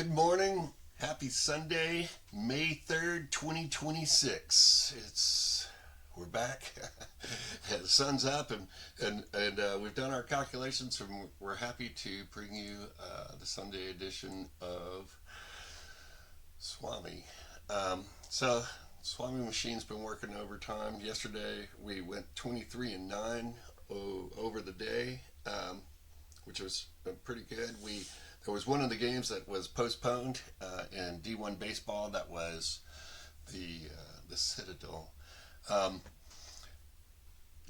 Good morning. Happy Sunday, May 3rd, 2026. We're back. The sun's up and we've done our calculations and we're happy to bring you the Sunday edition of Swami. So Swami Machine's been working overtime. Yesterday we went 23 and 9 over the day, which was pretty good. There was one of the games that was postponed in D1 baseball. That was the Citadel. Um,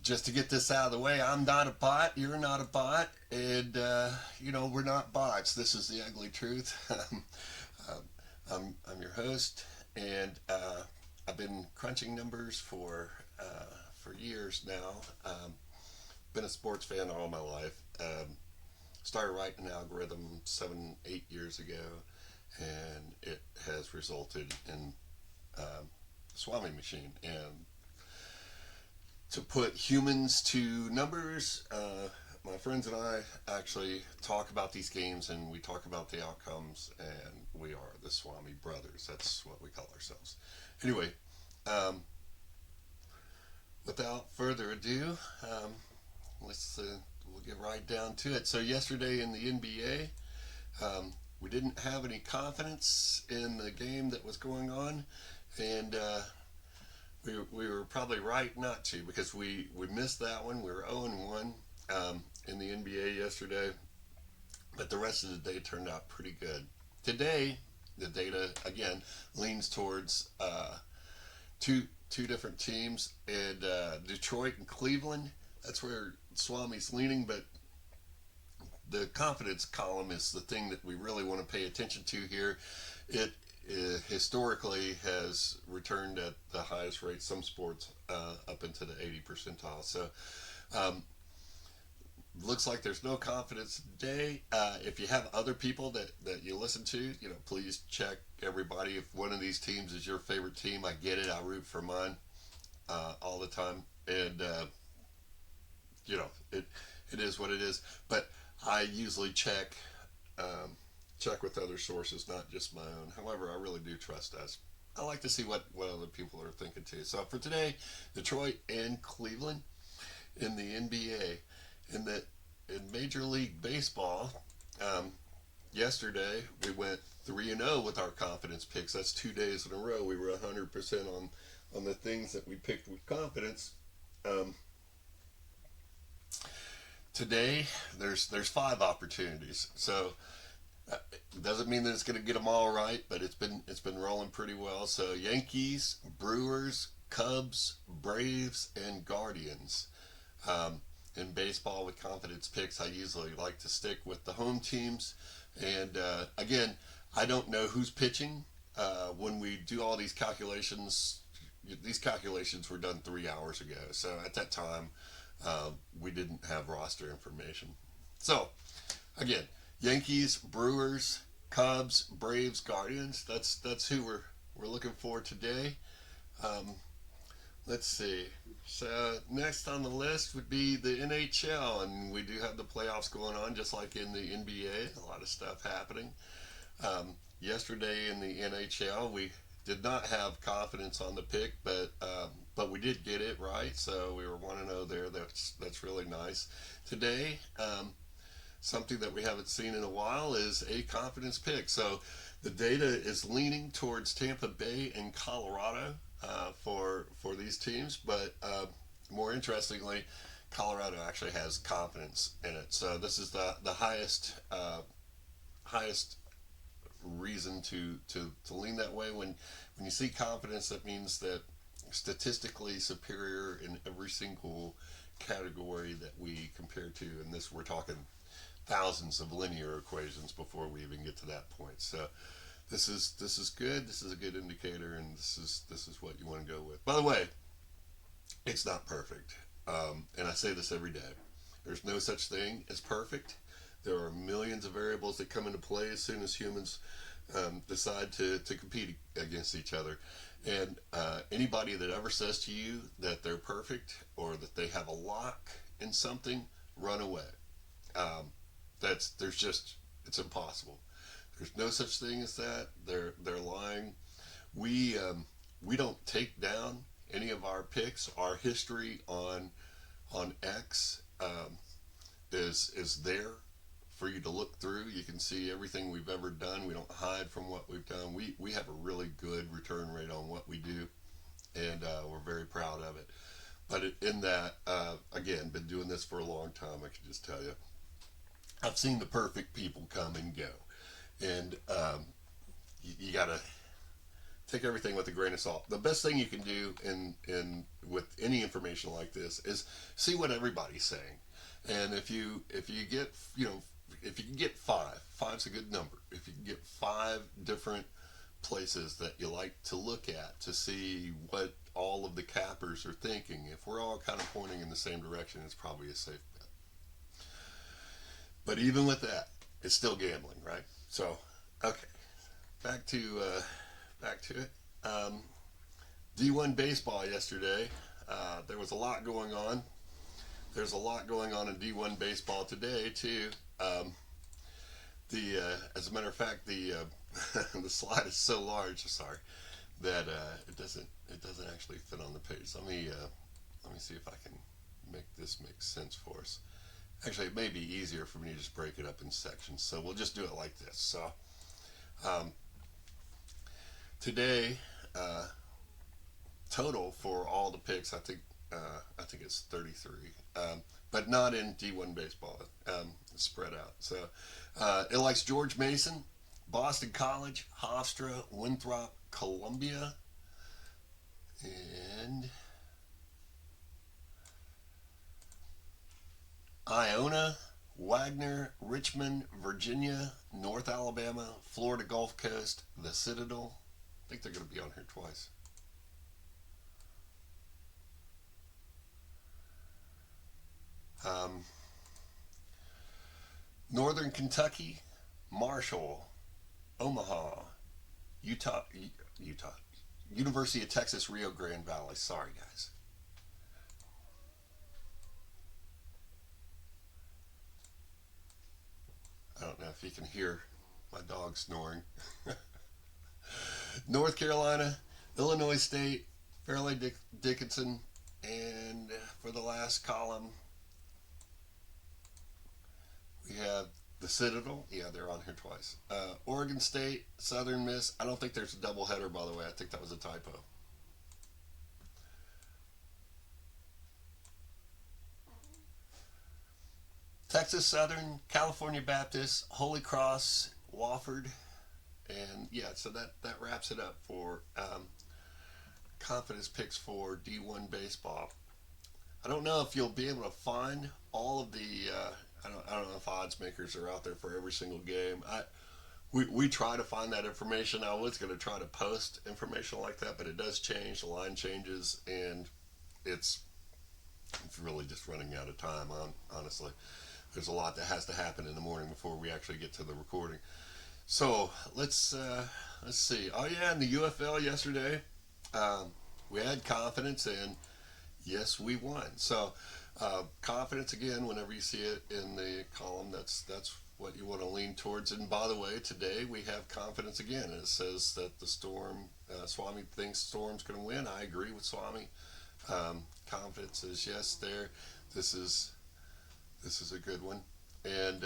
just to get this out of the way, I'm not a bot. You're not a bot, and we're not bots. This is the ugly truth. I'm your host, and I've been crunching numbers for years now. Been a sports fan all my life. Started writing an algorithm 7, 8 years ago, and it has resulted in Swami Machine. And to put humans to numbers, my friends and I actually talk about these games and we talk about the outcomes, and we are the Swami brothers. That's what we call ourselves. Anyway, without further ado, we'll get right down to it. So yesterday in the NBA, we didn't have any confidence in the game that was going on, and we were probably right not to, because we missed that one. We were 0-1 in the NBA yesterday, but the rest of the day turned out pretty good. Today, the data again leans towards two different teams, and Detroit and Cleveland. That's where Swami's leaning, but the confidence column is the thing that we really want to pay attention to here. It historically has returned at the highest rate, some sports up into the 80 percentile. So looks like there's no confidence today. If you have other people that you listen to, please check everybody. If one of these teams is your favorite team, I get it. I root for mine all the time, and it is what it is. But I usually check with other sources, not just my own. However, I really do trust us. I like to see what other people are thinking too. So for today, Detroit and Cleveland in the NBA. In Major League Baseball, yesterday we went 3-0 with our confidence picks. That's 2 days in a row. We were 100% on the things that we picked with confidence. Today there's 5 opportunities, so it doesn't mean that it's going to get them all right, but it's been rolling pretty well. So Yankees, Brewers, Cubs, Braves, and Guardians. In baseball with confidence picks, I usually like to stick with the home teams, and again, I don't know who's pitching when we do all these calculations. These calculations were done 3 hours ago, so at that time we didn't have roster information. So again, Yankees, Brewers, Cubs, Braves, Guardians. That's who we're looking for today. Let's see. So next on the list would be the NHL, and we do have the playoffs going on, just like in the NBA. A lot of stuff happening. Yesterday in the NHL, we did not have confidence on the pick, but we did get it right, so we were 1-0 there. That's really nice. Today, something that we haven't seen in a while is a confidence pick. So the data is leaning towards Tampa Bay and Colorado for these teams, but more interestingly, Colorado actually has confidence in it. So this is the highest reason to lean that way. When you see confidence, that means that statistically superior in every single category that we compare to. And this, we're talking thousands of linear equations before we even get to that point. So this is good. This is a good indicator, and this is what you want to go with. By the way, it's not perfect, and I say this every day. There's no such thing as perfect. There are millions of variables that come into play as soon as humans decide to compete against each other. And anybody that ever says to you that they're perfect or that they have a lock in something, run away. It's impossible. There's no such thing as that. They're lying. We don't take down any of our picks. Our history on X is there for you to look through. You can see everything we've ever done. We don't hide from what we've done. We have a really good return rate on what we do, and we're very proud of it. But in that, again, been doing this for a long time. I can just tell you, I've seen the perfect people come and go, and you got to take everything with a grain of salt. The best thing you can do in with any information like this is see what everybody's saying, and if you get if you can get five's a good number. If you can get five different places that you like to look at to see what all of the cappers are thinking, if we're all kind of pointing in the same direction, it's probably a safe bet. But even with that, it's still gambling, right? So, okay, back to it. D1 baseball yesterday. There was a lot going on. There's a lot going on in D1 baseball today too. As a matter of fact, the the slide is so large. Sorry, that it doesn't actually fit on the page. Let me see if I can make this make sense for us. Actually, it may be easier for me to just break it up in sections. So we'll just do it like this. So today, total for all the picks, I think it's 33, but not in D1 baseball. It's spread out. So it likes George Mason, Boston College, Hofstra, Winthrop, Columbia, and Iona, Wagner, Richmond, Virginia, North Alabama, Florida Gulf Coast, the Citadel. I think they're going to be on here twice. Northern Kentucky, Marshall, Omaha, Utah, University of Texas, Rio Grande Valley. Sorry, guys. I don't know if you can hear my dog snoring. North Carolina, Illinois State, Fairleigh Dickinson, and for the last column, we have the Citadel. Yeah, they're on here twice. Oregon State, Southern Miss. I don't think there's a doubleheader, by the way. I think that was a typo. Texas Southern, California Baptist, Holy Cross, Wofford, and yeah, so that wraps it up for confidence picks for D1 baseball. I don't know if you'll be able to find all of the. I don't know if odds makers are out there for every single game. We try to find that information. I was going to try to post information like that, but it does change. The line changes, and it's really just running out of time. Honestly, there's a lot that has to happen in the morning before we actually get to the recording. So let's see. Oh yeah, in the UFL yesterday, we had confidence, and yes, we won. So confidence again. Whenever you see it in the column, that's what you want to lean towards. And by the way, today we have confidence again. It says that the Storm, Swami thinks Storm's going to win. I agree with Swami. Confidence is yes there. This is a good one. And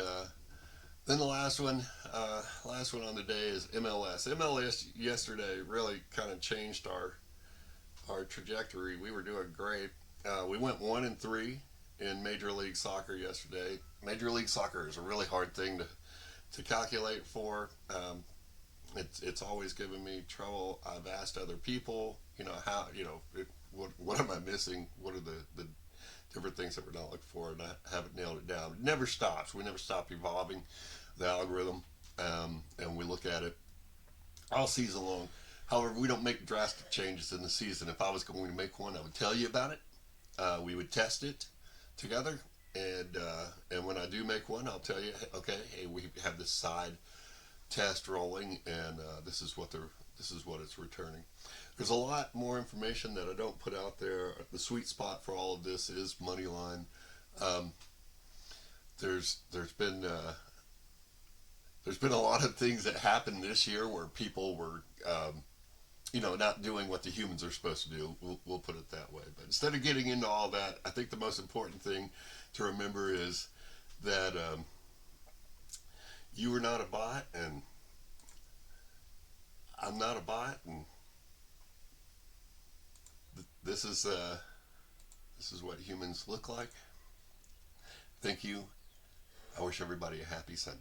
then the last one on the day is MLS. MLS yesterday really kind of changed our trajectory. We were doing great. We went 1-3 in Major League Soccer yesterday. Major League Soccer is a really hard thing to calculate for. It's always given me trouble. I've asked other people, how, what am I missing? What are the different things that we're not looking for, and I haven't nailed it down. It never stops. We never stop evolving the algorithm, and we look at it all season long. However, we don't make drastic changes in the season. If I was going to make one, I would tell you about it. We would test it together, and when I do make one, I'll tell you, okay, hey, we have this side test rolling, and this is what it's returning. There's a lot more information that I don't put out there. The sweet spot for all of this is money line. There's been there's been a lot of things that happened this year where people were, not doing what the humans are supposed to do. We'll put it that way. But instead of getting into all that, I think the most important thing to remember is that you are not a bot, and I'm not a bot, and this is what humans look like. Thank you. I wish everybody a happy Sunday.